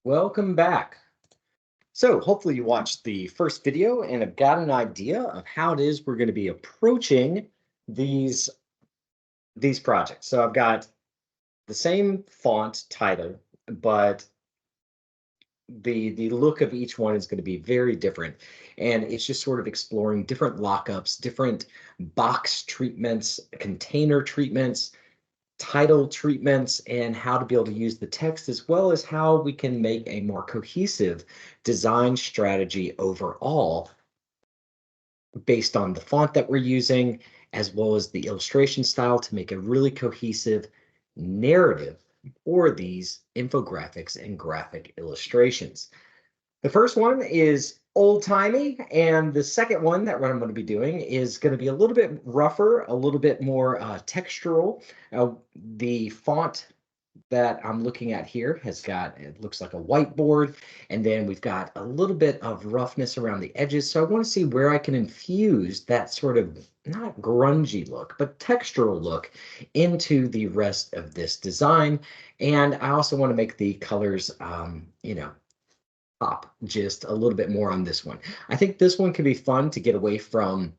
Welcome back. So hopefully you watched the first video and have got an idea of how it is we're going to be approaching these these projects. So I've got the same font title, but the look of each one is going to be very different. And it's just sort of exploring different lockups, different box treatments, container treatments, title treatments, and how to be able to use the text, as well as how we can make a more cohesive design strategy overall based on the font that we're using, as well as the illustration style to make a really cohesive narrative for these infographics and graphic illustrations. The first one is old-timey, and the second one that I'm going to be doing is going to be a little bit rougher, a little bit more textural. The font that I'm looking at here has got, it looks like a whiteboard, and then we've got a little bit of roughness around the edges. So I want to see where I can infuse that sort of not grungy look, but textural look into the rest of this design. And I also want to make the colors, pop just a little bit more on this one. I think this one could be fun to get away from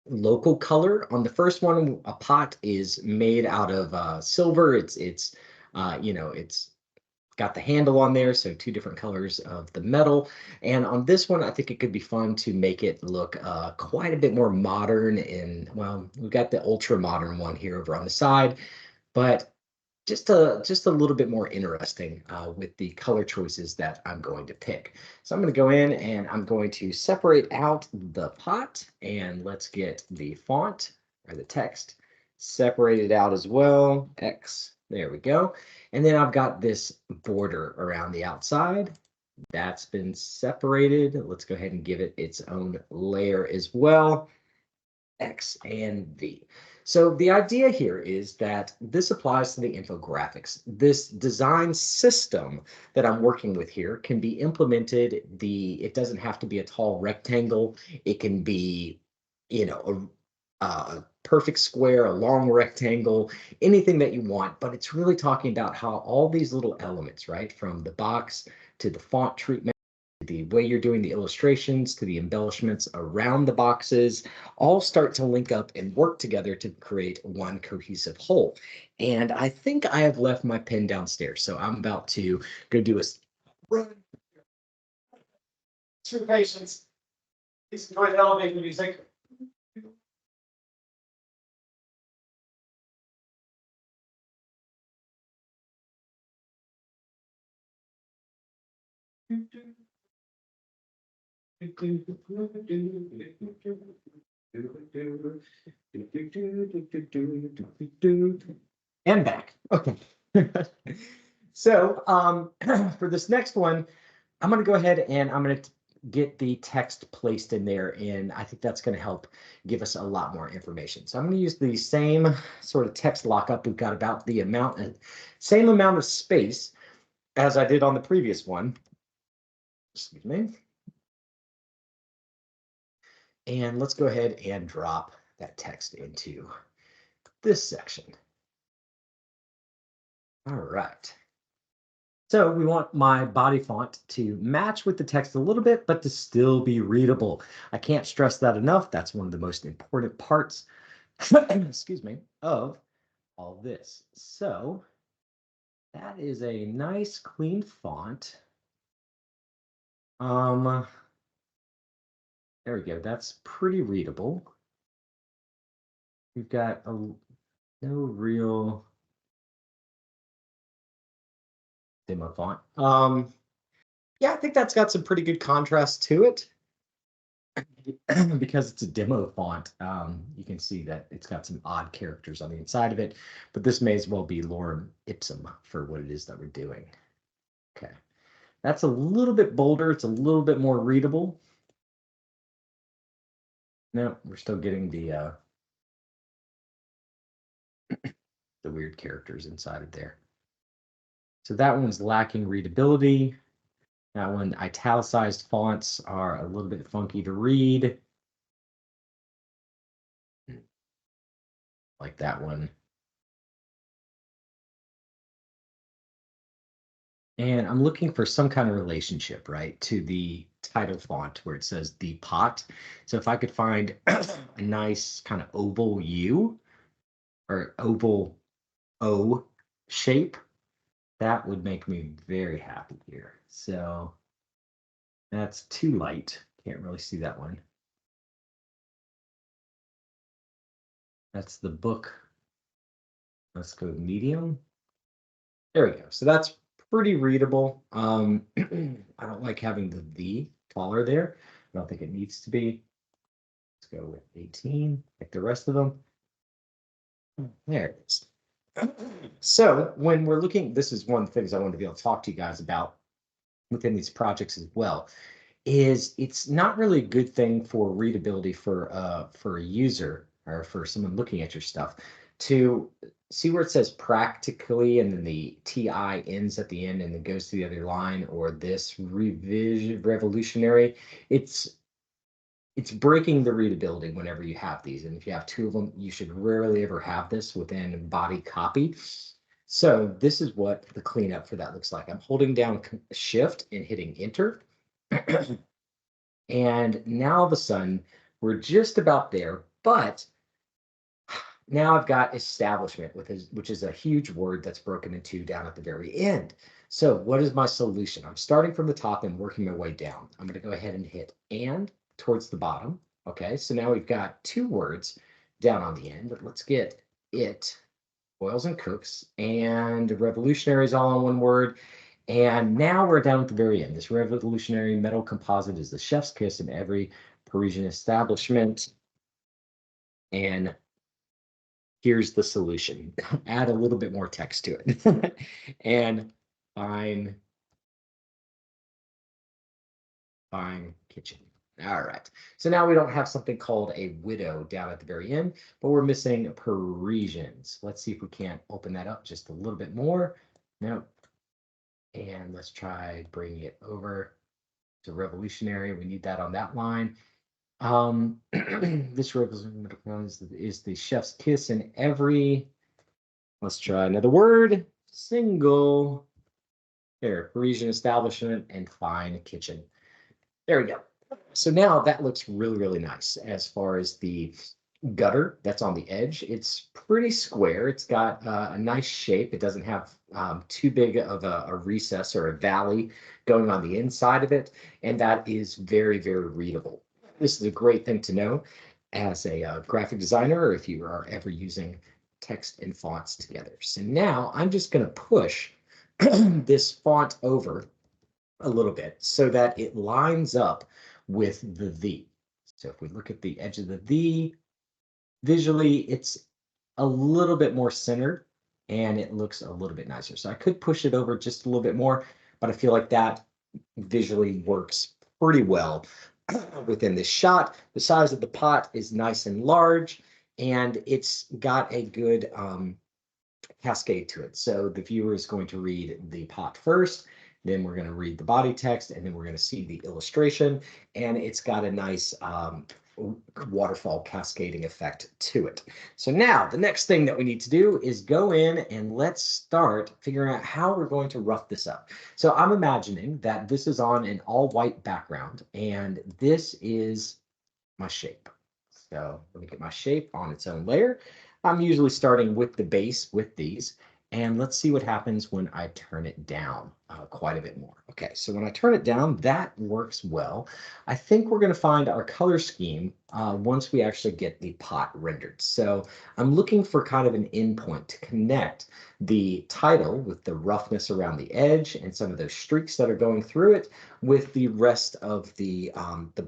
local color. On the first one, a pot is made out of silver. It's got the handle on there, so two different colors of the metal. And on this one, I think it could be fun to make it look quite a bit more modern. And well, we've got the ultra modern one here over on the side, but just a little bit more interesting with the color choices that I'm going to pick. So I'm going to go in and I'm going to separate out the pot, and let's get the font or the text separated out as well. X, there we go. And then I've got this border around the outside. That's been separated. Let's go ahead and give it its own layer as well. X and V. So the idea here is that this applies to the infographics. This design system that I'm working with here can be implemented. It doesn't have to be a tall rectangle. It can be, a perfect square, a long rectangle, anything that you want. But it's really talking about how all these little elements, right, from the box to the font treatment, the way you're doing the illustrations to the embellishments around the boxes, all start to link up and work together to create one cohesive whole. And I think I have left my pen downstairs, so I'm about to go do a run through patience. Please enjoy the elevator music. And back. Okay. So for this next one, I'm going to go ahead and I'm going to get the text placed in there, and I think that's going to help give us a lot more information. So I'm going to use the same sort of text lockup. We've got about the same amount of space as I did on the previous one. Excuse me. And let's go ahead and drop that text into this section. All right. So we want my body font to match with the text a little bit, but to still be readable. I can't stress that enough. That's one of the most important parts, excuse me, of all this. So that is a nice clean font. There we go. That's pretty readable. We've got no real demo font. Yeah, I think that's got some pretty good contrast to it. Because it's a demo font, you can see that it's got some odd characters on the inside of it, but this may as well be lorem ipsum for what it is that we're doing. Okay, that's a little bit bolder. It's a little bit more readable. No, we're still getting the weird characters inside of there. So that one's lacking readability. That one, italicized fonts are a little bit funky to read. Like that one. And I'm looking for some kind of relationship, right, to the title font where it says the pot. So if I could find a nice kind of oval U or oval O shape, that would make me very happy here. So that's too light. Can't really see that one. That's the book. Let's go medium. There we go. So that's pretty readable. I don't like having the taller there. I don't think it needs to be. Let's go with 18, like the rest of them. There it is. So when we're looking, this is one of the things I wanted to be able to talk to you guys about within these projects as well, is it's not really a good thing for readability for a user or for someone looking at your stuff to see where it says practically and then the TI ends at the end and then goes to the other line, or this revolutionary. It's breaking the readability whenever you have these. And if you have two of them, you should rarely ever have this within body copy. So this is what the cleanup for that looks like. I'm holding down Shift and hitting Enter. And now all of a sudden, we're just about there. But now I've got establishment, which is a huge word that's broken in two down at the very end. So what is my solution? I'm starting from the top and working my way down. I'm going to go ahead and hit and towards the bottom. Okay, so now we've got two words down on the end. Let's get it, boils and cooks, and revolutionaries all on one word. And now we're down at the very end. This revolutionary metal composite is the chef's kiss in every Parisian establishment. And here's the solution. Add a little bit more text to it. And fine kitchen. All right. So now we don't have something called a widow down at the very end, but we're missing Parisians. Let's see if we can't open that up just a little bit more. Nope. And let's try bringing it over to revolutionary. We need that on that line. This revolutionary is the chef's kiss in every, let's try another word, single, there, Parisian establishment and fine kitchen. There we go. So now that looks really, really nice as far as the gutter that's on the edge. It's pretty square. It's got a nice shape. It doesn't have too big of a recess or a valley going on the inside of it. And that is very, very readable. This is a great thing to know as a graphic designer, or if you are ever using text and fonts together. So now I'm just going to push this font over a little bit so that it lines up with the. So if we look at the edge of the, visually, it's a little bit more centered and it looks a little bit nicer. So I could push it over just a little bit more, but I feel like that visually works pretty well within this shot. The size of the pot is nice and large, and it's got a good cascade to it. So the viewer is going to read the pot first, then we're going to read the body text, and then we're going to see the illustration, and it's got a nice waterfall cascading effect to it. So now the next thing that we need to do is go in and let's start figuring out how we're going to rough this up. So I'm imagining that this is on an all white background and this is my shape. So let me get my shape on its own layer. I'm usually starting with the base with these. And let's see what happens when I turn it down quite a bit more. Okay, so when I turn it down, that works well. I think we're going to find our color scheme once we actually get the pot rendered. So I'm looking for kind of an endpoint to connect the title with the roughness around the edge and some of those streaks that are going through it with the rest of the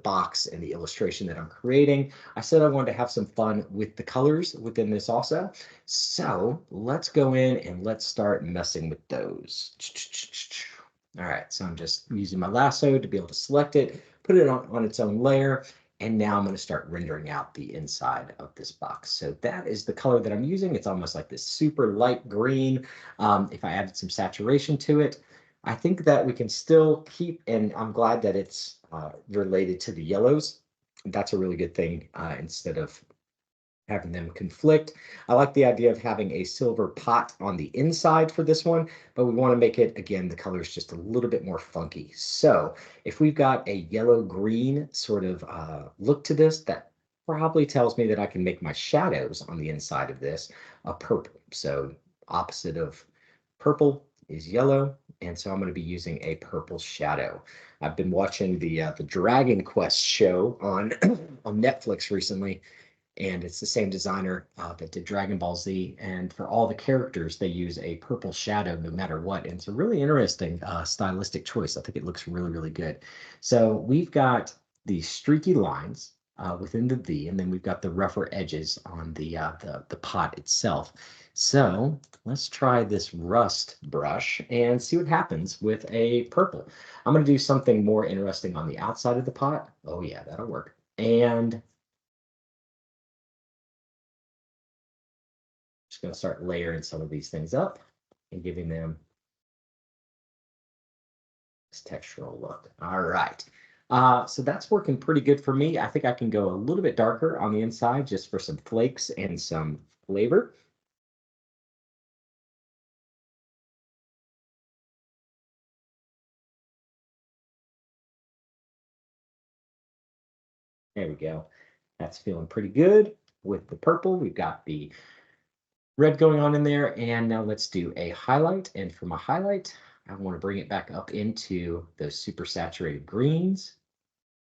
box and the illustration that I'm creating. I said I wanted to have some fun with the colors within this also. So let's go in and let's start messing with those. All right, so I'm just using my lasso to be able to select it, put it on its own layer, and now I'm going to start rendering out the inside of this box. So that is the color that I'm using. It's almost like this super light green. If I added some saturation to it, I think that we can still keep, and I'm glad that it's related to the yellows. That's a really good thing instead of having them conflict. I like the idea of having a silver pot on the inside for this one, but we want to make it, again, the color is just a little bit more funky. So if we've got a yellow-green sort of look to this, that probably tells me that I can make my shadows on the inside of this a purple. So opposite of purple is yellow, and so I'm going to be using a purple shadow. I've been watching the Dragon Quest show on on Netflix recently, and it's the same designer that did Dragon Ball Z. And for all the characters, they use a purple shadow no matter what. And it's a really interesting stylistic choice. I think it looks really, really good. So we've got these streaky lines within the V, and then we've got the rougher edges on the pot itself. So let's try this rust brush and see what happens with a purple. I'm going to do something more interesting on the outside of the pot. Oh yeah, that'll work. And just going to start layering some of these things up and giving them this textural look. All right. So that's working pretty good for me. I think I can go a little bit darker on the inside just for some flakes and some flavor. There we go. That's feeling pretty good with the purple. We've got the red going on in there. And now let's do a highlight. And for my highlight, I want to bring it back up into those super saturated greens.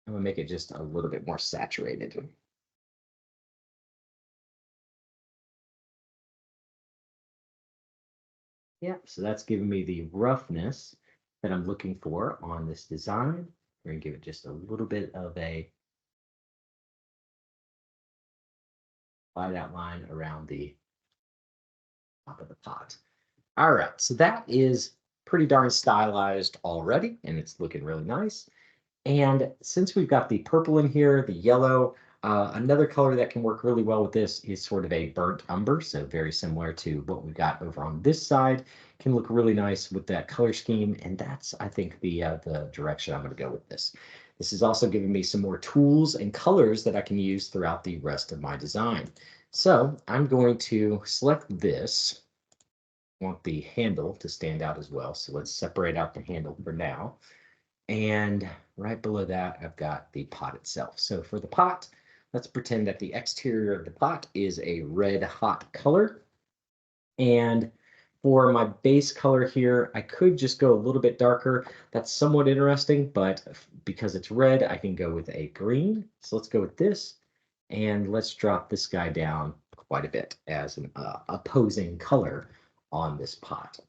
I'm going to make it just a little bit more saturated. Yeah, so that's giving me the roughness that I'm looking for on this design. We're going to give it just a little bit of a light outline around the top of the pot. All right, so that is pretty darn stylized already, and it's looking really nice. And since we've got the purple in here, the yellow, another color that can work really well with this is sort of a burnt umber. So very similar to what we've got over on this side. Can look really nice with that color scheme. And that's, I think, the direction I'm going to go with this. This is also giving me some more tools and colors that I can use throughout the rest of my design. So I'm going to select this. I want the handle to stand out as well. So let's separate out the handle for now. And right below that, I've got the pot itself. So for the pot, let's pretend that the exterior of the pot is a red hot color. And for my base color here, I could just go a little bit darker. That's somewhat interesting, but because it's red, I can go with a green. So let's go with this. And let's drop this guy down quite a bit as an opposing color on this pot.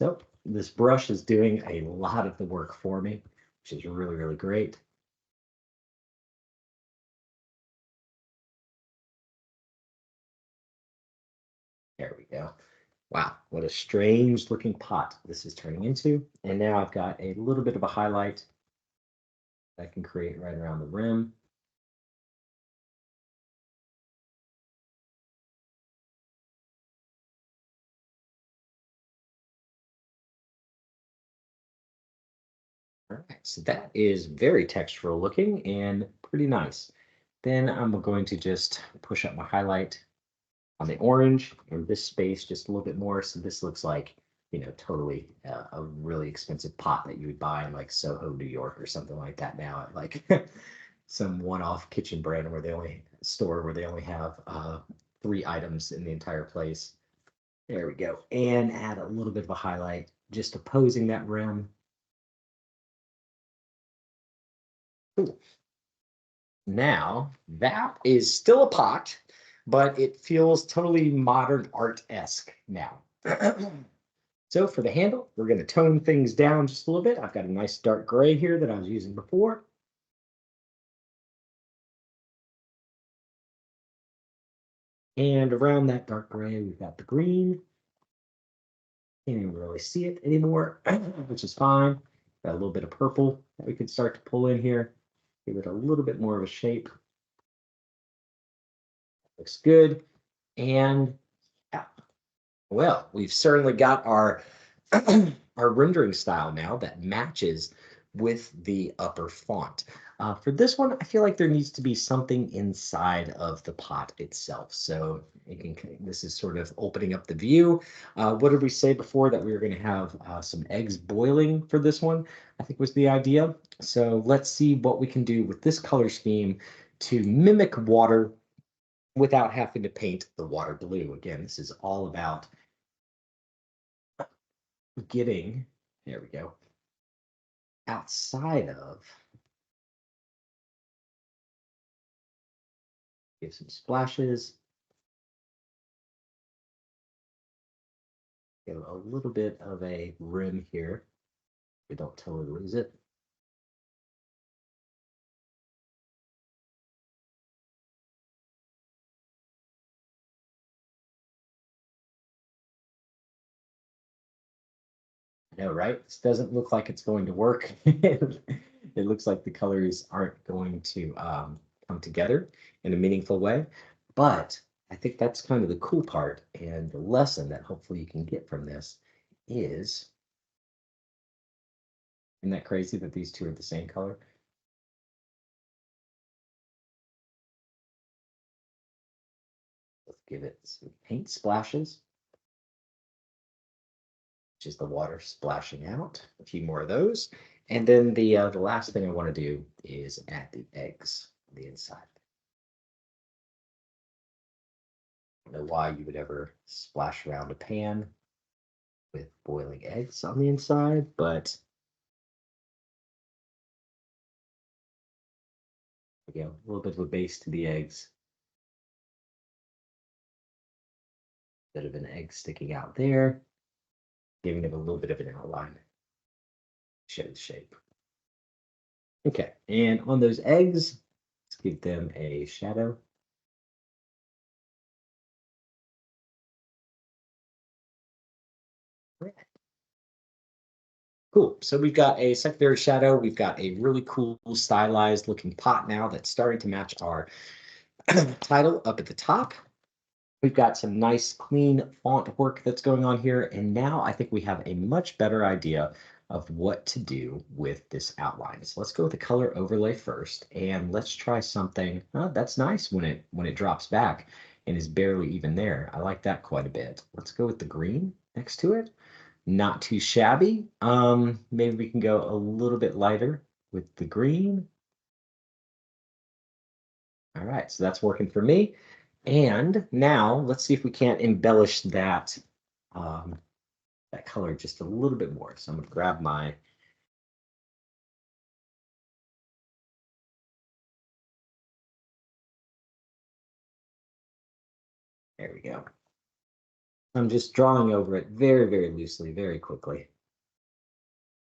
So this brush is doing a lot of the work for me, which is really, really great. There we go. Wow, what a strange looking pot this is turning into. And now I've got a little bit of a highlight that I can create right around the rim. All right, so that is very textural looking and pretty nice. Then I'm going to just push up my highlight on the orange in this space just a little bit more. So this looks like, totally a really expensive pot that you would buy in like Soho, New York or something like that now at like some one-off kitchen brand where they only have 3 items in the entire place. There we go. And add a little bit of a highlight just opposing that rim. Cool. Now that is still a pot, but it feels totally modern art-esque now. So for the handle, we're going to tone things down just a little bit. I've got a nice dark gray here that I was using before. And around that dark gray, we've got the green. Can't even really see it anymore, which is fine. Got a little bit of purple that we could start to pull in here. Give it a little bit more of a shape. Looks good. And yeah, well, we've certainly got our our rendering style now that matches with the upper font. For this one, I feel like there needs to be something inside of the pot itself. So this is sort of opening up the view. What did we say before that we were going to have some eggs boiling for this one? I think was the idea. So let's see what we can do with this color scheme to mimic water without having to paint the water blue. Again, this is all about getting, there we go, outside of, give some splashes, get a little bit of a rim here. We don't totally lose it. I know, right? This doesn't look like it's going to work. It looks like the colors aren't going to come together in a meaningful way. But I think that's kind of the cool part, and the lesson that hopefully you can get from this is, isn't that crazy that these two are the same color? Let's give it some paint splashes. Just the water splashing out, a few more of those. And then the last thing I want to do is add the eggs on the inside. I don't know why you would ever splash around a pan with boiling eggs on the inside, but again, a little bit of a base to the eggs. Bit of an egg sticking out there, giving it a little bit of an outline. Show the shape. Okay, and on those eggs, let's give them a shadow. Cool. So we've got a secondary shadow. We've got a really cool stylized looking pot now that's starting to match our title up at the top. We've got some nice clean font work that's going on here. And now I think we have a much better idea of what to do with this outline. So let's go with the color overlay first, and let's try something. Oh, that's nice when it drops back and is barely even there. I like that quite a bit. Let's go with the green next to it. Not too shabby. Maybe we can go a little bit lighter with the green. All right, so that's working for me. And now let's see if we can't embellish that that color just a little bit more. So I'm going to grab my there we go. I'm just drawing over it very, very loosely, very quickly,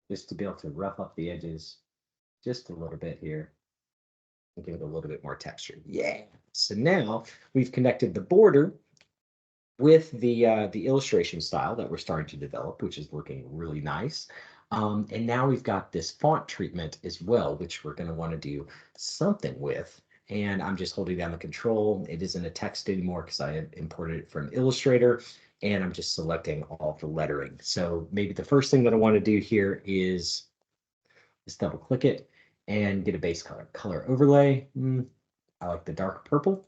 just to be able to rough up the edges just a little bit here and give it a little bit more texture. Yeah. So now we've connected the border with the illustration style that we're starting to develop, which is looking really nice. And now we've got this font treatment as well, which we're going to want to do something with. And I'm just holding down the control. It isn't a text anymore because I imported it from Illustrator, and I'm just selecting all the lettering. So maybe the first thing that I want to do here is just double click it and get a base color overlay. I like the dark purple.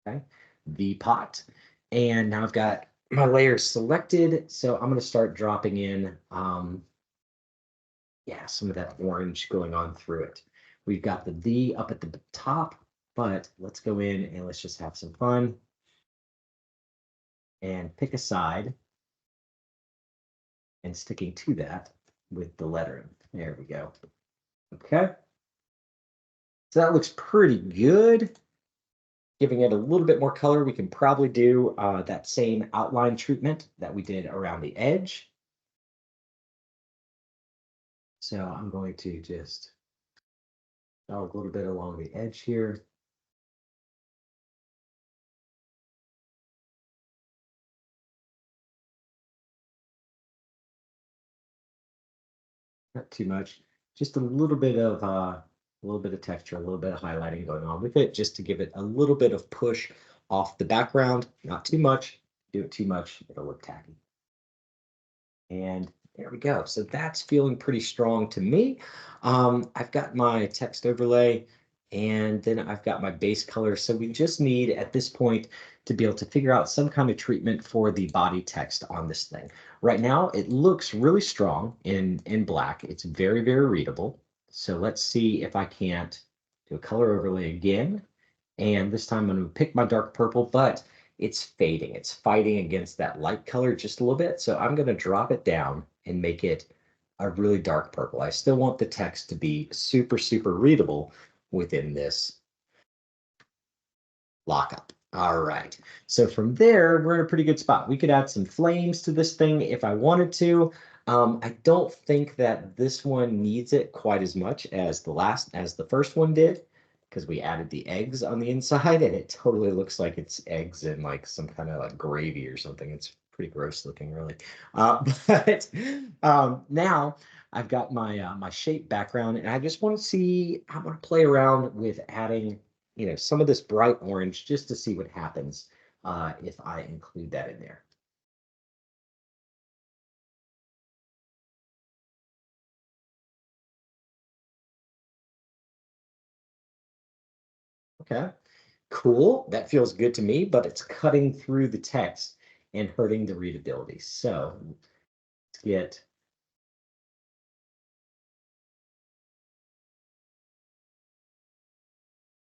Okay, the pot. And now I've got my layers selected. So I'm going to start dropping in, yeah, some of that orange going on through it. We've got the V up at the top, but let's go in and let's just have some fun and pick a side and sticking to that with the lettering. There we go. Okay. So that looks pretty good. Giving it a little bit more color, we can probably do that same outline treatment that we did around the edge. So I'm going to just go a little bit along the edge here. Not too much, just a little bit of texture, a little bit of highlighting going on with it, just to give it a little bit of push off the background. Not too much. Do it too much, it'll look tacky. And There we go. So that's feeling pretty strong to me. I've got my text overlay and then I've got my base color. So we just need at this point to be able to figure out some kind of treatment for the body text on this thing. Right now, it looks really strong in black. It's very, very readable. So let's see if I can't do a color overlay again. And this time I'm going to pick my dark purple, but it's fading. It's fighting against that light color just a little bit. So I'm going to drop it down and make it a really dark purple. I still want the text to be super, super readable within this lockup. All right. So from there, we're in a pretty good spot. We could add some flames to this thing if I wanted to. I don't think that this one needs it quite as much as the first one did, because we added the eggs on the inside and it totally looks like it's eggs in like some kind of like gravy or something. It's pretty gross looking, really. But now I've got my my shape background, and I just want to see, I want to play around with adding, some of this bright orange just to see what happens if I include that in there. Okay, cool. That feels good to me, but it's cutting through the text and hurting the readability. So let's get,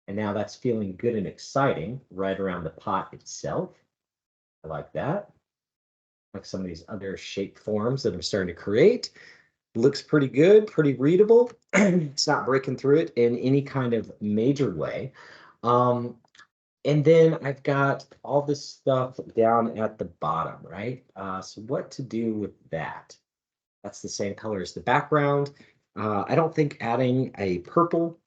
and now that's feeling good and exciting right around the pot itself. I like that. Like some of these other shape forms that I'm starting to create. Looks pretty good, pretty readable. It's not breaking through it in any kind of major way. Um, and then I've got all this stuff down at the bottom, right? So what to do with that? That's the same color as the background. I don't think adding a purple,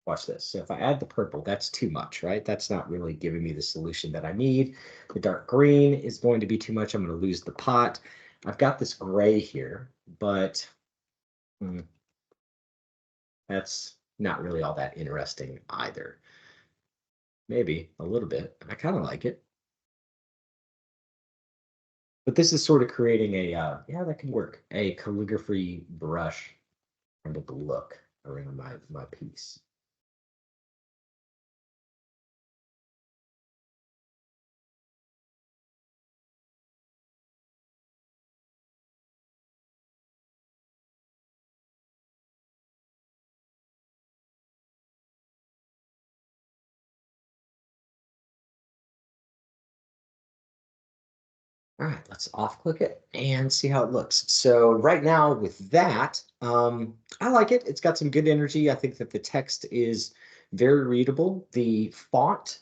watch this. So if I add the purple, that's too much, right? That's not really giving me the solution that I need. The dark green is going to be too much. I'm going to lose the pot. I've got this gray here, but that's not really all that interesting either. Maybe a little bit. I kind of like it. But this is sort of creating a, yeah, that can work, a calligraphy brush kind of look around my piece. All right, let's off click it and see how it looks. So right now with that, I like it. It's got some good energy. I think that the text is very readable. The font,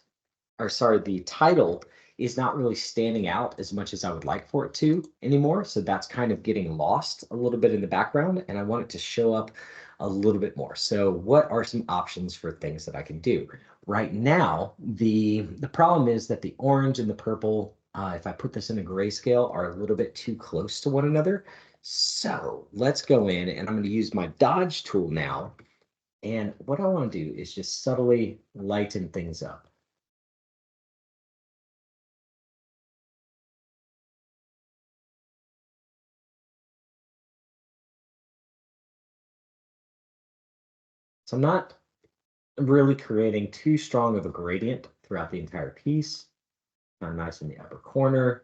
or sorry, the title is not really standing out as much as I would like for it to anymore. So that's kind of getting lost a little bit in the background, and I want it to show up a little bit more. So what are some options for things that I can do? Right now, the problem is that the orange and the purple, if I put this in a grayscale, are a little bit too close to one another. So let's go in and I'm going to use my dodge tool now. And what I want to do is just subtly lighten things up. So I'm not really creating too strong of a gradient throughout the entire piece. Kind of nice in the upper corner.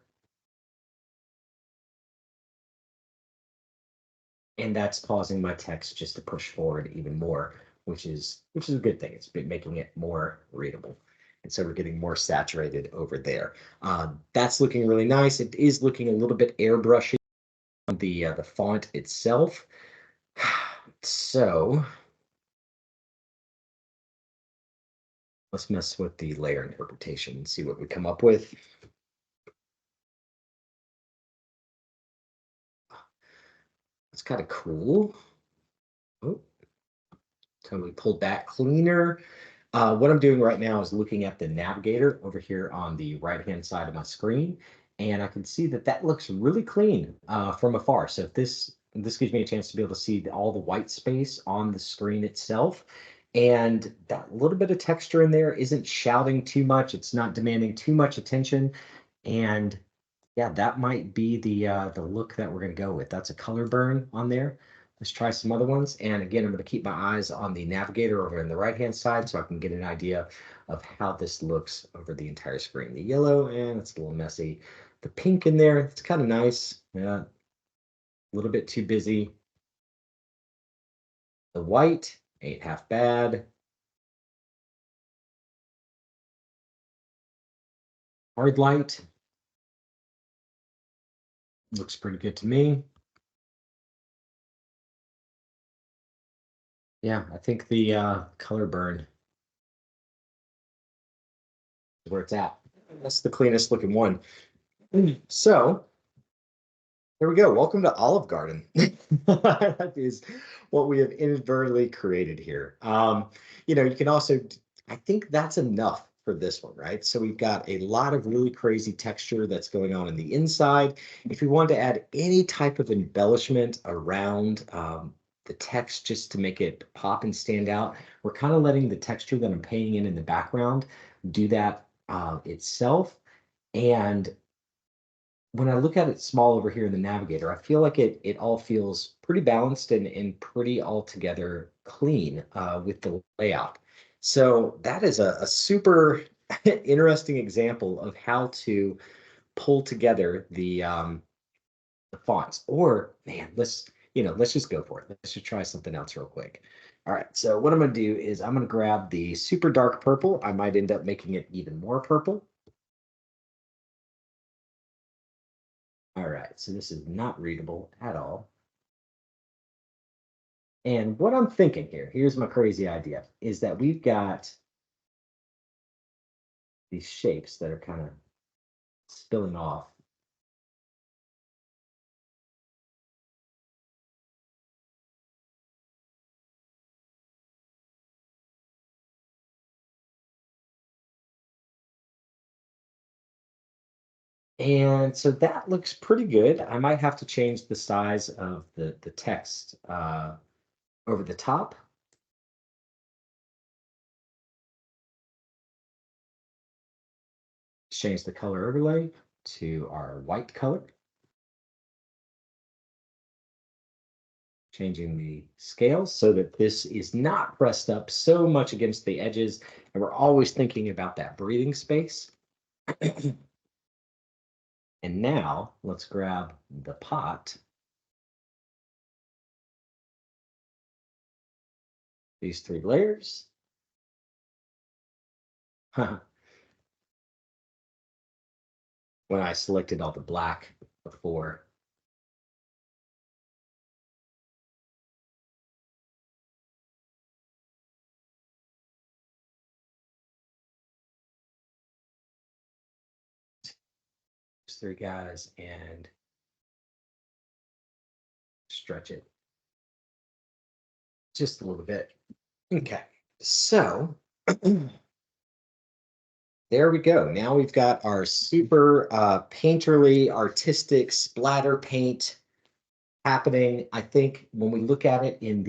And that's causing my text just to push forward even more, which is a good thing. It's been making it more readable. And so we're getting more saturated over there. That's looking really nice. It is looking a little bit airbrushy on the font itself. So let's mess with the layer interpretation and see what we come up with. It's kind of cool. Oh, totally pulled back cleaner. What I'm doing right now is looking at the navigator over here on the right-hand side of my screen, and I can see that that looks really clean from afar. So if this gives me a chance to be able to see all the white space on the screen itself, and that little bit of texture in there isn't shouting too much. It's not demanding too much attention, and Yeah, that might be the look that we're gonna go with. That's a color burn on there. Let's try some other ones. And again, I'm gonna keep my eyes on the navigator over on the right-hand side so I can get an idea of how this looks over the entire screen. The yellow, and it's a little messy. The pink in there, it's kind of nice. Yeah, a little bit too busy. The white ain't half bad. Hard light looks pretty good to me. Yeah, I think the color burn is where it's at. That's the cleanest looking one. So there we go. Welcome to Olive Garden. That is what we have inadvertently created here. You can also, I think that's enough for this one, right? So we've got a lot of really crazy texture that's going on the inside. If we want to add any type of embellishment around the text just to make it pop and stand out, we're kind of letting the texture that I'm painting in the background do that itself. And when I look at it small over here in the navigator, I feel like it all feels pretty balanced and pretty altogether clean with the layout. So that is a super interesting example of how to pull together the fonts. Or man, let's just go for it. Let's just try something else real quick. All right, so what I'm gonna do is I'm gonna grab the super dark purple. I might end up making it even more purple. All right, so this is not readable at all. And what I'm thinking here, here's my crazy idea, is that we've got these shapes that are kind of spilling off. And so that looks pretty good. I might have to change the size of the text over the top. Change the color overlay to our white color. Changing the scale so that this is not pressed up so much against the edges. And we're always thinking about that breathing space. And now let's grab the pot. These three layers. When I selected all the black before. These three guys and stretch it just a little bit. Okay, so there we go. Now we've got our super painterly, artistic splatter paint happening. I think when we look at it in,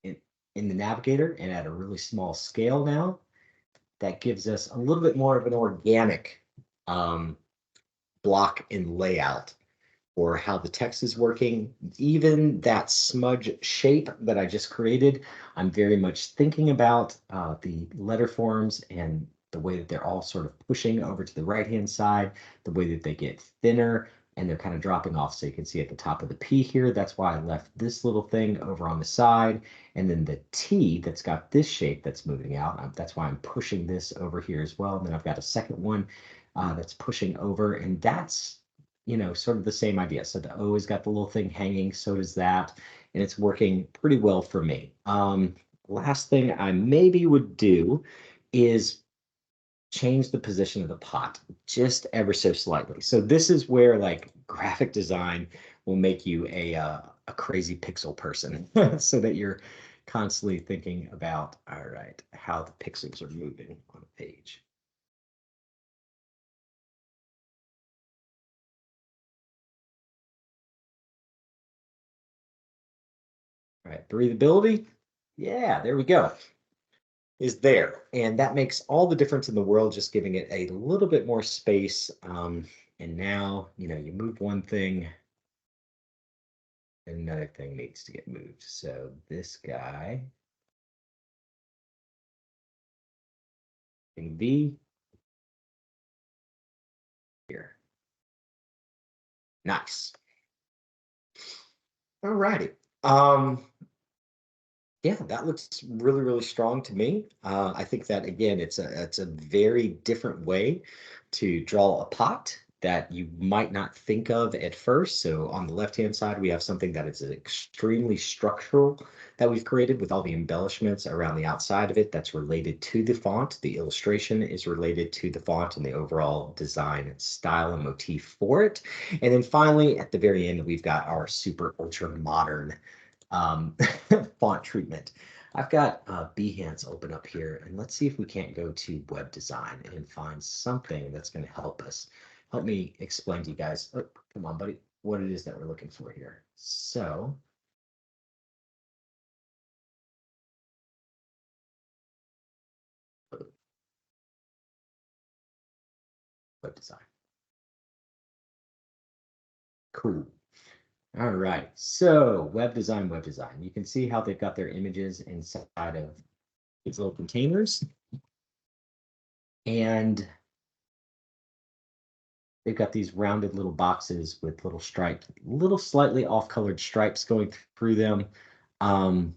in the navigator and at a really small scale now, that gives us a little bit more of an organic um, block and layout or how the text is working. Even that smudge shape that I just created, I'm very much thinking about the letter forms and the way that they're all sort of pushing over to the right-hand side, the way that they get thinner and they're kind of dropping off. So you can see at the top of the P here, that's why I left this little thing over on the side. And then the T that's got this shape that's moving out, that's why I'm pushing this over here as well. And then I've got a second one that's pushing over, and that's sort of the same idea. So the O has got the little thing hanging, so does that, and it's working pretty well for me. Last thing I maybe would do is change the position of the pot just ever so slightly. So this is where like graphic design will make you a crazy pixel person, so that you're constantly thinking about, all right, how the pixels are moving on a page. All right, breathability. Yeah, there we go. is there. And that makes all the difference in the world, just giving it a little bit more space. And now, you move one thing, another thing needs to get moved. So this guy can be here. Nice. All righty. Yeah, that looks really, really strong to me. I think that again, it's a very different way to draw a pot that you might not think of at first. So on the left-hand side, we have something that is extremely structural that we've created with all the embellishments around the outside of it that's related to the font. The illustration is related to the font and the overall design style and motif for it. And then finally, at the very end, we've got our super ultra modern um, font treatment. I've got Behance open up here, and let's see if we can't go to web design and find something that's going to help us. Help me explain to you guys, oh, come on, buddy, what it is that we're looking for here. So, web design. Cool. All right, so web design, web design. You can see how they've got their images inside of these little containers. And they've got these rounded little boxes with little stripes, little slightly off-colored stripes going through them. And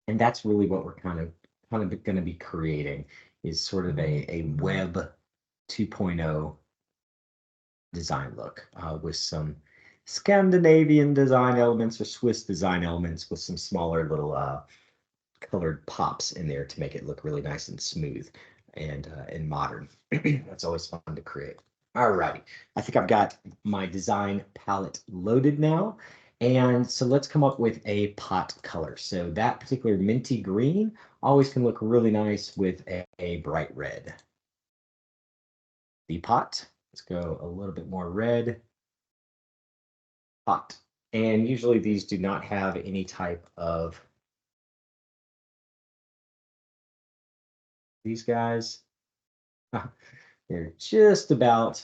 that's really what we're kind of going to be creating is sort of a web 2.0 design look with some Scandinavian design elements or Swiss design elements with some smaller little colored pops in there to make it look really nice and smooth and modern. That's always fun to create. All righty. I think I've got my design palette loaded now. And so let's come up with a pot color. So that particular minty green always can look really nice with a bright red. The pot, let's go a little bit more red. Pot. And usually these do not have any type of these guys. They're just about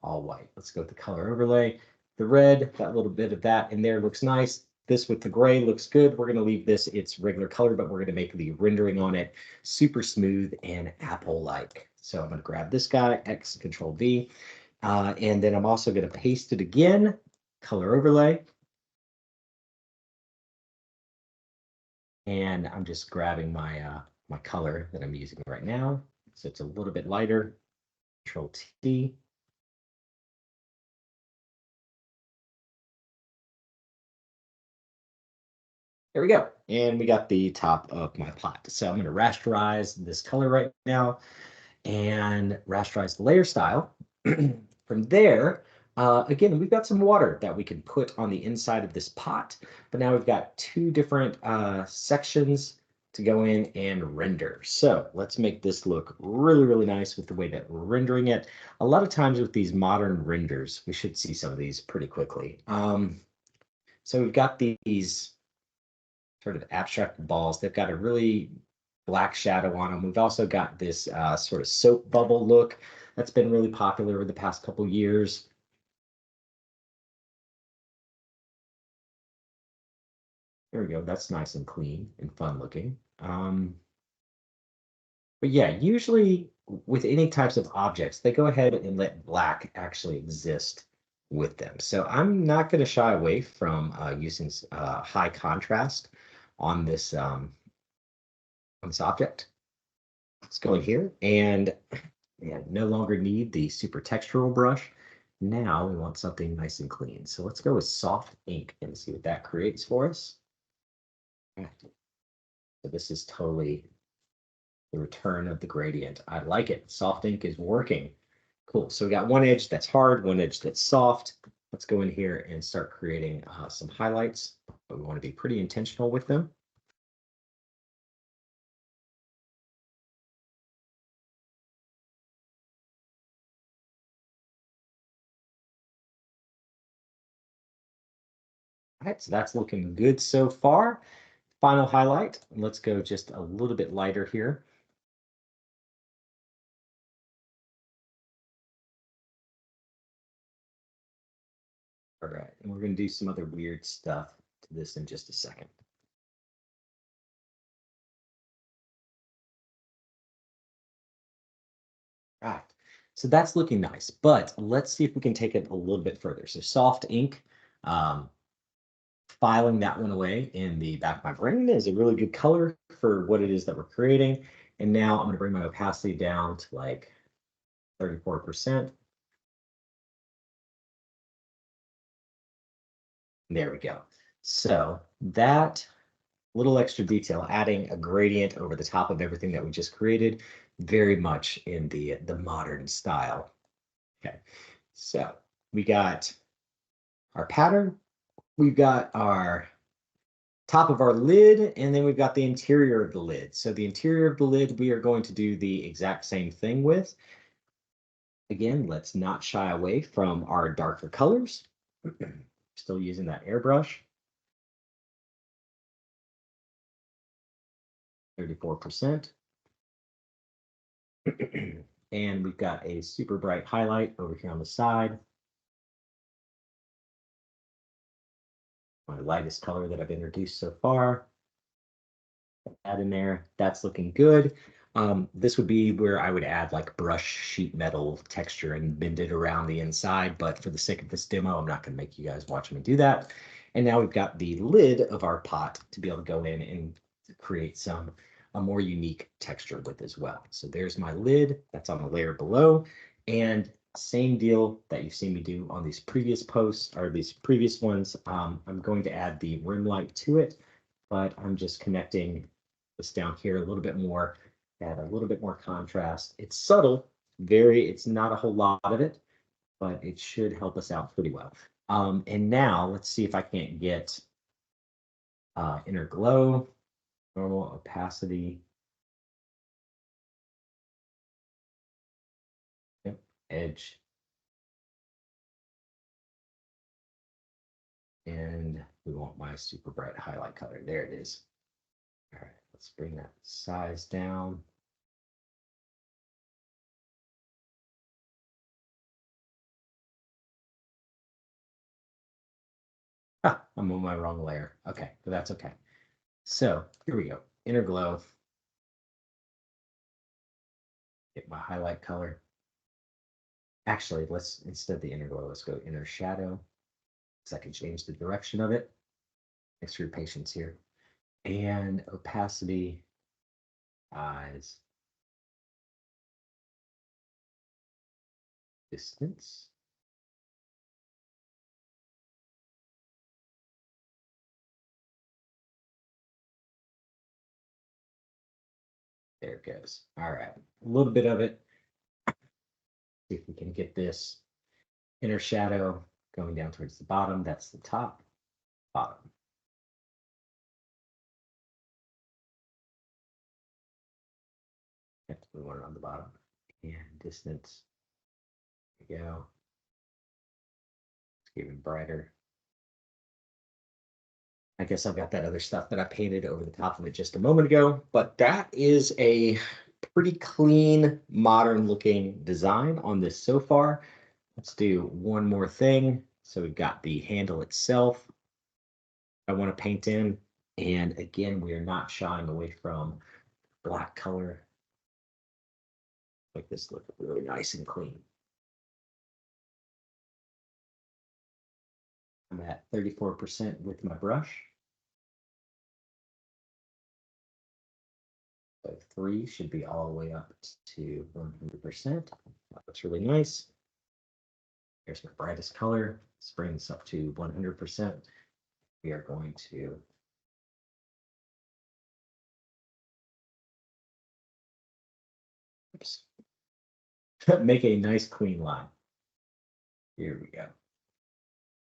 all white. Let's go with the color overlay. The red, that little bit of that in there looks nice. This with the gray looks good. We're going to leave this its regular color, but we're going to make the rendering on it super smooth and Apple-like. So I'm going to grab this guy, X, Control V, and then I'm also going to paste it again, color overlay. And I'm just grabbing my color that I'm using right now. So it's a little bit lighter, Control T. There we go. And we got the top of my pot. So I'm going to rasterize this color right now and rasterize the layer style. From there, again, we've got some water that we can put on the inside of this pot. But now we've got two different sections to go in and render. So let's make this look really, really nice with the way that we're rendering it. A lot of times with these modern renders, we should see some of these pretty quickly. So we've got these sort of abstract balls. They've got a really black shadow on them. We've also got this sort of soap bubble look that's been really popular over the past couple years. There we go. That's nice and clean and fun looking. But yeah, usually with any types of objects, they go ahead and let black actually exist with them. So I'm not going to shy away from using high contrast on this object. Let's go in here and no longer need the super textural brush. Now we want something nice and clean. So let's go with soft ink and see what that creates for us. So this is totally the return of the gradient. I like it. Soft ink is working. Cool. So we got one edge that's hard, one edge that's soft. Let's go in here and start creating some highlights, but we want to be pretty intentional with them. All right, so that's looking good so far. final highlight. Let's go just a little bit lighter here. All right, and we're going to do some other weird stuff to this in just a second. All right, so that's looking nice, but let's see if we can take it a little bit further. So soft ink, filing that one away in the back of my brain is a really good color for what it is that we're creating. And now I'm going to bring my opacity down to like 34%. There we go. So that little extra detail, adding a gradient over the top of everything that we just created, very much in the modern style. Okay, so we got our pattern, we've got our top of our lid, and then we've got the interior of the lid. So the interior of the lid, we are going to do the exact same thing with. Again, let's not shy away from our darker colors. Still using that airbrush. 34%. And we've got a super bright highlight over here on the side. My lightest color that I've introduced so far. Add in there. That's looking good. This would be where I would add like brush sheet metal texture and bend it around the inside. But for the sake of this demo, I'm not going to make you guys watch me do that. And now we've got the lid of our pot to be able to go in and create a more unique texture with as well. So there's my lid. That's on the layer below. And same deal that you've seen me do on these previous posts or these previous ones. I'm going to add the rim light to it, but I'm just connecting this down here a little bit more, add a little bit more contrast. It's subtle, it's not a whole lot of it, but it should help us out pretty well. And now let's see if I can't get inner glow, normal opacity. Yep, edge. And we want my super bright highlight color. There it is. All right, let's bring that size down. I'm on my wrong layer. Okay, but that's okay. So here we go. Inner glow. Get my highlight color. Actually, let's, instead of the inner glow, let's go inner shadow, because I can change the direction of it. Thanks for your patience here. And opacity, eyes, distance. There it goes. All right, a little bit of it. See if we can get this inner shadow going down towards the bottom. That's the top, bottom. That's the one on the bottom. And distance. There we go. It's even brighter. I guess I've got that other stuff that I painted over the top of it just a moment ago, but that is a pretty clean, modern looking design on this so far. Let's do one more thing. So we've got the handle itself I want to paint in. And again, we are not shying away from black color. Make this look really nice and clean. I'm at 34% with my brush. So 3 should be all the way up to 100%. That looks really nice. Here's my brightest color. Let's bring this up to 100%. We are going to make a nice clean line. Here we go.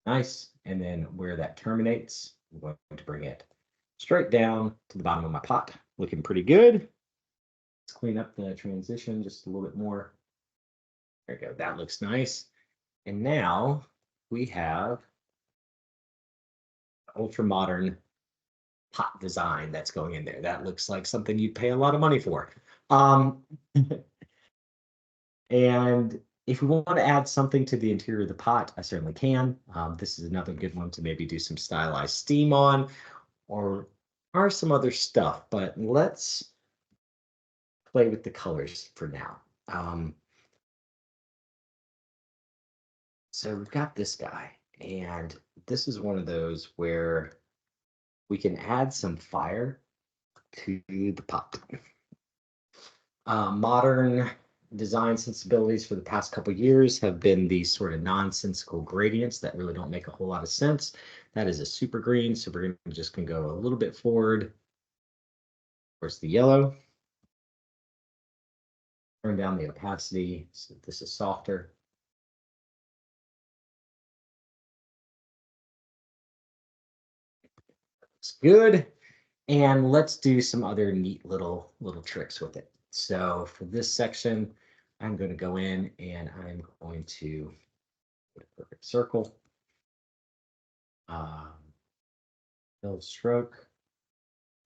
Nice. And then where that terminates, I'm going to bring it straight down to the bottom of my pot. Looking pretty good. Let's clean up the transition just a little bit more. There we go. That looks nice. And now we have ultra modern pot design that's going in there. That looks like something you'd pay a lot of money for. Um, and if we want to add something to the interior of the pot, I certainly can. This is another good one to maybe do some stylized steam on, or some other stuff. But let's play with the colors for now. So we've got this guy, and this is one of those where we can add some fire to the pot. Modern design sensibilities for the past couple years have been these sort of nonsensical gradients that really don't make a whole lot of sense. That is a super green, so we're just gonna go a little bit forward towards the yellow. Turn down the opacity so this is softer. It's good. And let's do some other neat little tricks with it. So for this section, I'm going to go in and I'm going to put a perfect circle. Fill stroke.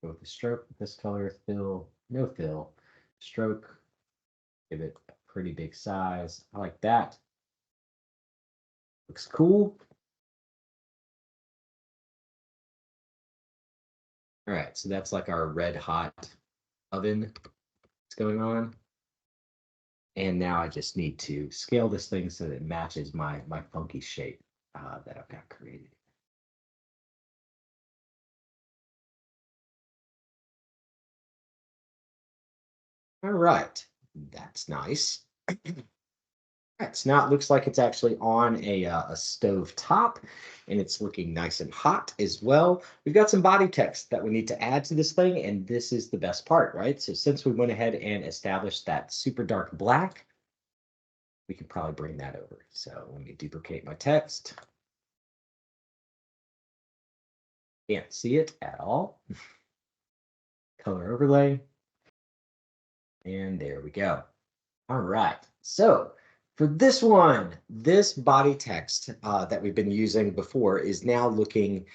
Go with the stroke with this color. Fill, no fill. Stroke. Give it a pretty big size. I like that. Looks cool. All right, so that's like our red hot oven that's going on. And now I just need to scale this thing so that it matches my funky shape that I've got created. All right, that's nice. All right, so now it looks like it's actually on a stove top, and it's looking nice and hot as well. We've got some body text that we need to add to this thing, and this is the best part, right? So since we went ahead and established that super dark black, we can probably bring that over. So let me duplicate my text. Can't see it at all. Color overlay. And there we go. All right. So for this one, this body text that we've been using before is now looking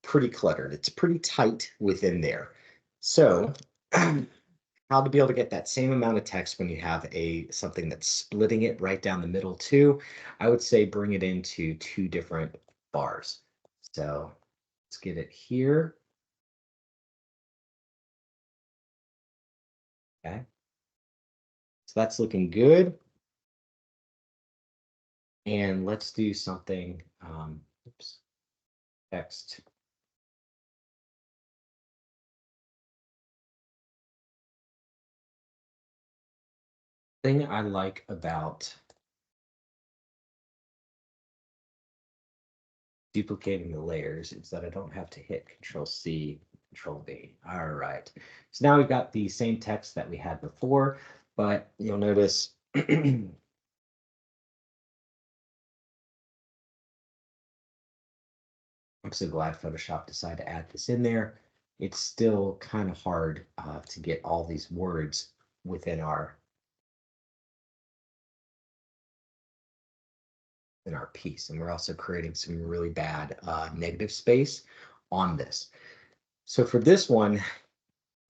pretty cluttered. It's pretty tight within there. So how to be able to get that same amount of text when you have something that's splitting it right down the middle too, I would say bring it into two different bars. So let's get it here. Okay. So that's looking good. And let's do something, oops, text. Thing I like about duplicating the layers is that I don't have to hit Control C, Control V. All right. So now we've got the same text that we had before, but you'll notice I'm so glad Photoshop decided to add this in there. It's still kind of hard to get all these words within our piece. And we're also creating some really bad negative space on this. So for this one,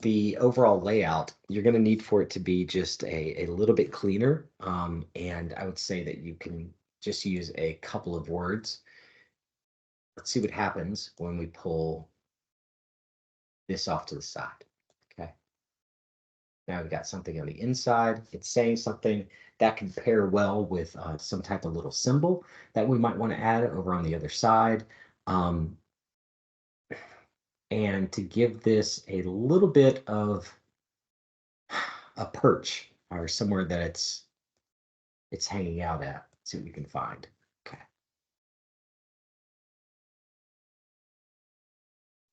the overall layout, you're going to need for it to be just a little bit cleaner. And I would say that you can just use a couple of words. Let's see what happens when we pull this off to the side. Okay. Now we've got something on the inside. It's saying something that can pair well with some type of little symbol that we might want to add over on the other side. And to give this a little bit of a perch or somewhere that it's hanging out at. See what we can find. Okay.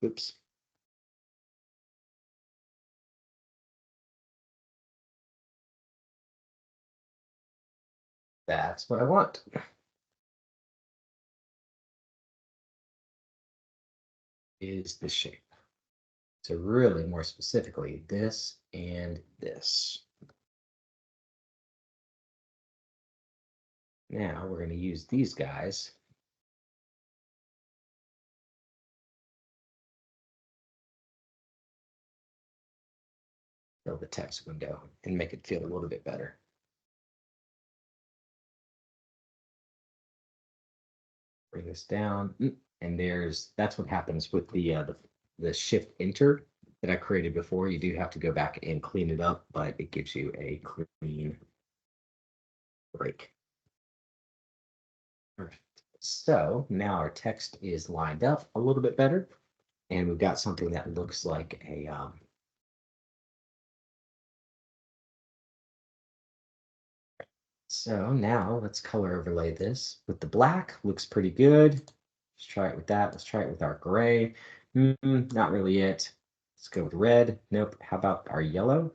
Oops. That's what I want. Is the shape. So really more specifically, this and this. Now we're going to use these guys fill the text window and make it feel a little bit better. Bring this down, and that's what happens with the shift enter that I created before. You do have to go back and clean it up, but it gives you a clean break. Perfect. So now our text is lined up a little bit better, and we've got something that looks like a so now let's color overlay this with the black. Looks pretty good. Let's try it with that. Let's try it with our gray. Not really it. Let's go with red. Nope. How about our yellow?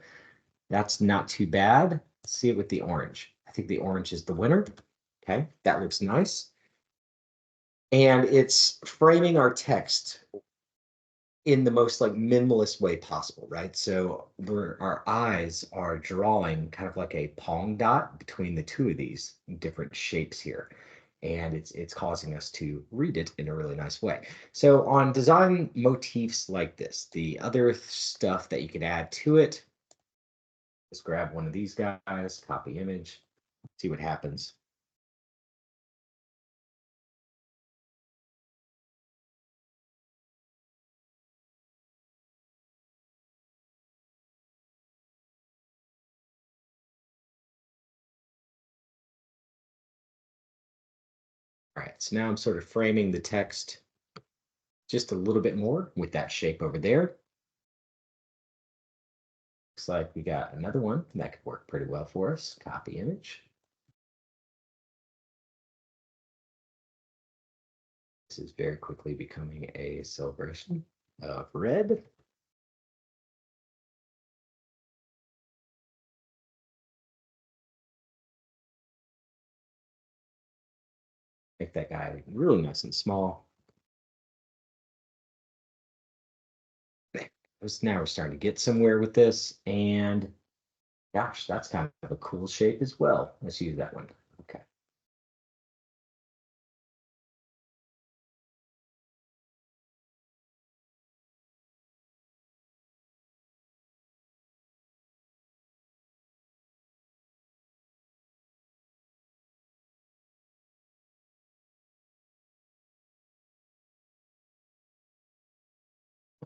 That's not too bad. Let's see it with the orange. I think the orange is the winner. Okay, that looks nice. And it's framing our text in the most like minimalist way possible, right? So our eyes are drawing kind of like a pong dot between the two of these different shapes here. And it's causing us to read it in a really nice way. So on design motifs like this, the other stuff that you can add to it, just grab one of these guys, copy image, see what happens. All right, so now I'm sort of framing the text just a little bit more with that shape over there. Looks like we got another one that could work pretty well for us. Copy image. This is very quickly becoming a celebration of red. Make that guy really nice and small. Now we're starting to get somewhere with this, and gosh, that's kind of a cool shape as well. Let's use that one. Okay.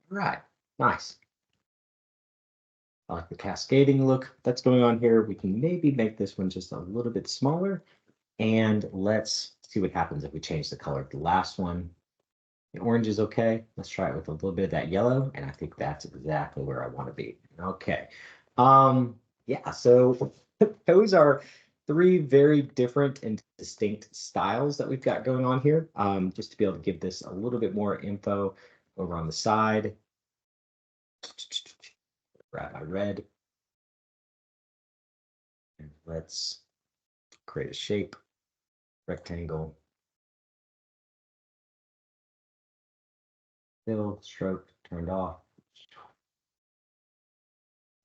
All right, nice. I like the cascading look that's going on here. We can maybe make this one just a little bit smaller. And let's see what happens if we change the color of the last one. The orange is okay. Let's try it with a little bit of that yellow. And I think that's exactly where I want to be. Okay. Yeah, so those are three very different and distinct styles that we've got going on here. Just to be able to give this a little bit more info over on the side. Grab my red. And let's create a shape, rectangle, fill, stroke, turned off.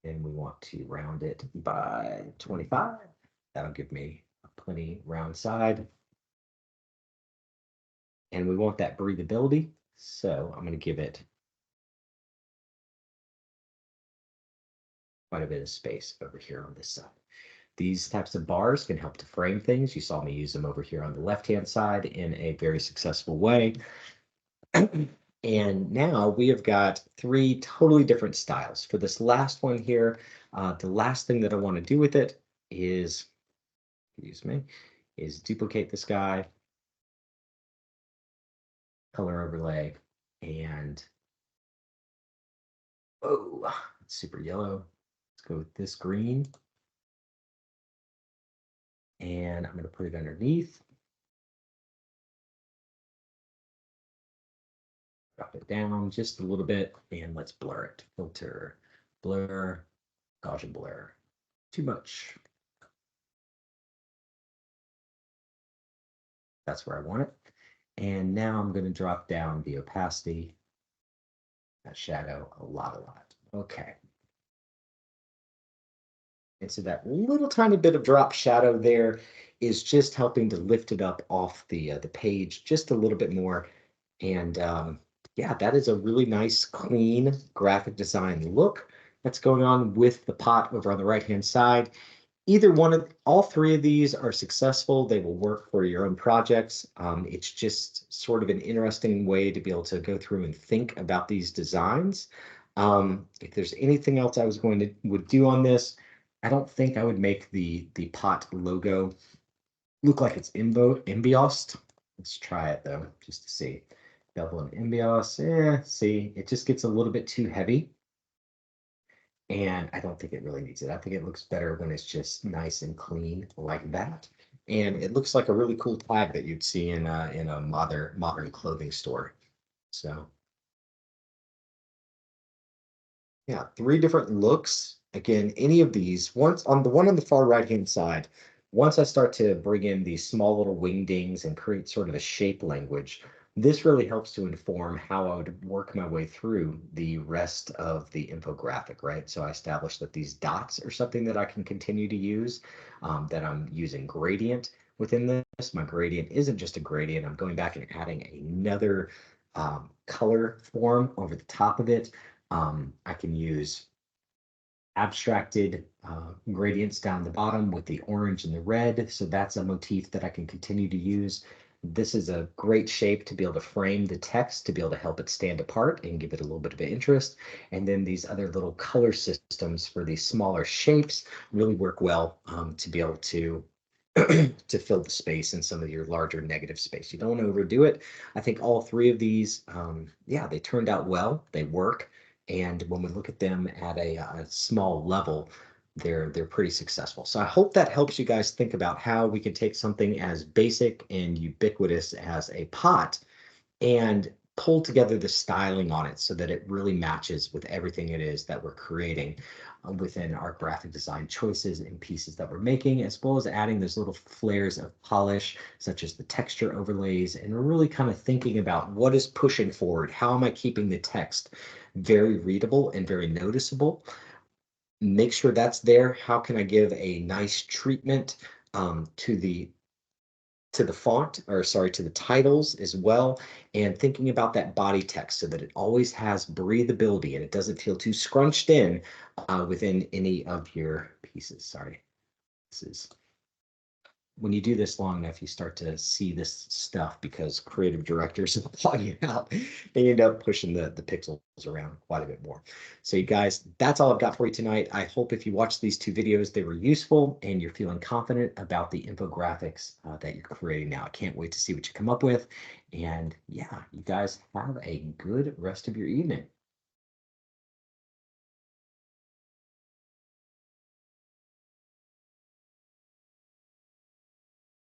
And we want to round it by 25. That'll give me a plenty round side. And we want that breathability. So I'm going to give it quite a bit of space over here on this side. These types of bars can help to frame things. You saw me use them over here on the left-hand side in a very successful way. And now we have got three totally different styles. For this last one here, the last thing that I want to do with it is, is duplicate this guy, color overlay, and oh, super yellow. Let's go with this green. And I'm going to put it underneath. Drop it down just a little bit, and let's blur it. Filter, blur, Gaussian blur. Too much. That's where I want it. And now I'm going to drop down the opacity, that shadow, a lot. Okay. And so that little tiny bit of drop shadow there is just helping to lift it up off the page just a little bit more. And yeah, that is a really nice, clean graphic design look. that's going on with the pot over on the right-hand side. Either one of all three of these are successful. They will work for your own projects. It's just sort of an interesting way to be able to go through and think about these designs. If there's anything else I was going to would do on this, I don't think I would make the pot logo look like it's embossed. Let's try it though, just to see. Bevel and emboss. See, it just gets a little bit too heavy. And I don't think it really needs it. I think it looks better when it's just nice and clean like that. And it looks like a really cool tag that you'd see in a modern clothing store. So yeah, three different looks. Again, any of these, once on the one on the far right-hand side, once I start to bring in these small little wingdings and create sort of a shape language, this really helps to inform how I would work my way through the rest of the infographic, right? So I established that these dots are something that I can continue to use, that I'm using gradient within this. My gradient isn't just a gradient. I'm going back and adding another color form over the top of it. I can use abstracted gradients down the bottom with the orange and the red. So that's a motif that I can continue to use. This is a great shape to be able to frame the text, to be able to help it stand apart and give it a little bit of interest. And then these other little color systems for these smaller shapes really work well to be able to to fill the space in some of your larger negative space. You don't want to overdo it. I think all three of these, yeah, they turned out well. They work. And when we look at them at a small level, they're pretty successful. So I hope that helps you guys think about how we can take something as basic and ubiquitous as a pot and pull together the styling on it so that it really matches with everything it is that we're creating within our graphic design choices and pieces that we're making, as well as adding those little flares of polish, such as the texture overlays, and we're really kind of thinking about what is pushing forward. How am I keeping the text very readable and very noticeable? Make sure that's there. How can I give a nice treatment to the font, or sorry, to the titles as well, and thinking about that body text so that it always has breathability and it doesn't feel too scrunched in within any of your pieces. Sorry, this is when you do this long enough, you start to see this stuff because creative directors plug you out. They end up pushing the pixels around quite a bit more. So you guys, that's all I've got for you tonight. I hope if you watched these two videos, they were useful and you're feeling confident about the infographics that you're creating now. I can't wait to see what you come up with. And yeah, you guys have a good rest of your evening.